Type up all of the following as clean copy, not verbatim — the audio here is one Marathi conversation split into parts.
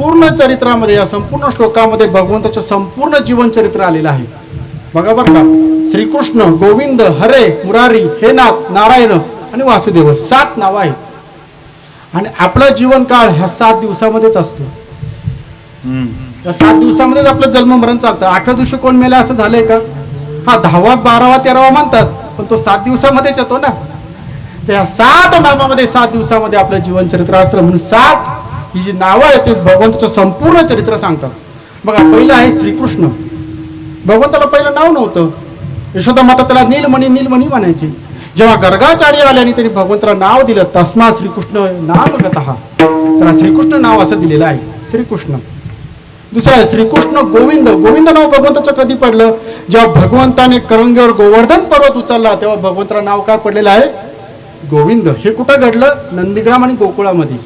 संपूर्ण चरित्रामध्ये, या संपूर्ण श्लोकामध्ये भगवंताचं संपूर्ण जीवन चरित्र आलेलं आहे. बघा बरं का, श्रीकृष्ण, गोविंद, हरे, मुरारी, हे नाथ, नारायण आणि वासुदेव 7 नावं आहेत. आणि आपला जीवन काळ ह्या 7 दिवसामध्येच असतो. या 7 दिवसामध्येच आपलं जन्म मरण चालतं. 8व्या दिवशी कोण मेला असं झालंय का? हा 10वा 12वा 13वा म्हणतात, पण तो 7 दिवसामध्येच येतो ना. त्या 7 नावामध्ये 7 दिवसामध्ये आपलं जीवन चरित्र असतं. म्हणून 7 ही जी नावं आहेत ते भगवंताचं संपूर्ण चरित्र सांगतात. बघा, पहिलं आहे श्रीकृष्ण. भगवंताला पहिलं नाव नव्हतं. यशोदा माता त्याला नीलमणी नीलमणी म्हणायची. जेव्हा गर्गाचार्य आले आणि त्यांनी भगवंताला नाव दिलं, तस्मा श्रीकृष्ण नामगतः, त्याला श्रीकृष्ण नाव असं दिलेलं आहे, श्रीकृष्ण. दुसरं आहे श्रीकृष्ण गोविंद. गोविंद नाव भगवंताचं कधी पडलं? जेव्हा भगवंताने करंगेवर गोवर्धन पर्वत उचलला तेव्हा भगवंताला नाव काय पडलेलं आहे? गोविंद. हे कुठं घडलं? नंदीग्राम आणि गोकुळामध्ये.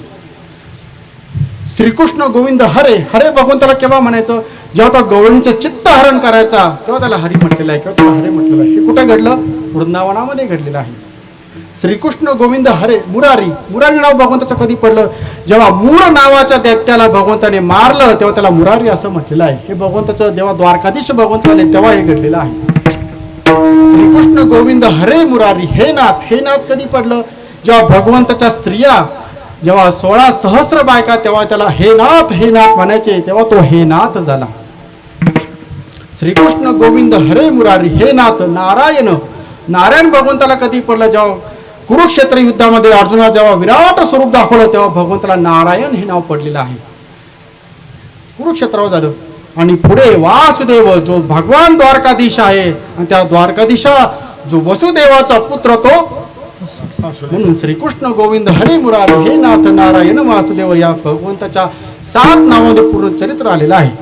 श्रीकृष्ण गोविंद हरे. हरे भगवंताला केव्हा म्हणायचं? जेव्हा तो गवळणीचं चित्त हरण करायचा तेव्हा त्याला हरी म्हटलेलं आहे, किंवा त्याला हरे म्हटलेलं आहे. हे कुठं घडलं? वृंदावनामध्ये घडलेलं आहे. श्रीकृष्ण गोविंद हरे. मुरारी. मुरारी नाव भगवंताचं कधी पडलं? जेव्हा मूळ नावाच्या दैत्याला भगवंताने मारलं तेव्हा त्याला मुरारी असं म्हटलेलं आहे. हे भगवंताचं जेव्हा द्वारकाधीश भगवंत आले तेव्हा हे घडलेलं आहे. श्रीकृष्ण गोविंद हरे मुरारी. हे नाथ. हे नाथ कधी पडलं? जेव्हा भगवंताच्या स्त्रिया, जेव्हा 16 सहस्र बायका, तेव्हा त्याला हे नाथ म्हणायचे, तेव्हा तो हे नाथ झाला. श्रीकृष्ण गोविंद हरे मुरारी. हे नाथ. नारायण. नारायण भगवंताला कधी पडलं? जेव्हा कुरुक्षेत्र युद्धामध्ये अर्जुना जेव्हा विराट स्वरूप दाखवलं तेव्हा भगवंताला नारायण हे नाव पडलेलं आहे. कुरुक्षेत्रावर झालं. आणि पुढे वासुदेव, जो भगवान द्वारकाधीश आहे, आणि त्या द्वारकाधीशा जो वसुदेवाचा पुत्र तो. म्हणून श्रीकृष्ण गोविंद हरे मुरारी. हे नाथ नारायण वासुदेव या भगवंताच्या 7 नावांमध्ये पूर्ण चरित्र आलेलं आहे.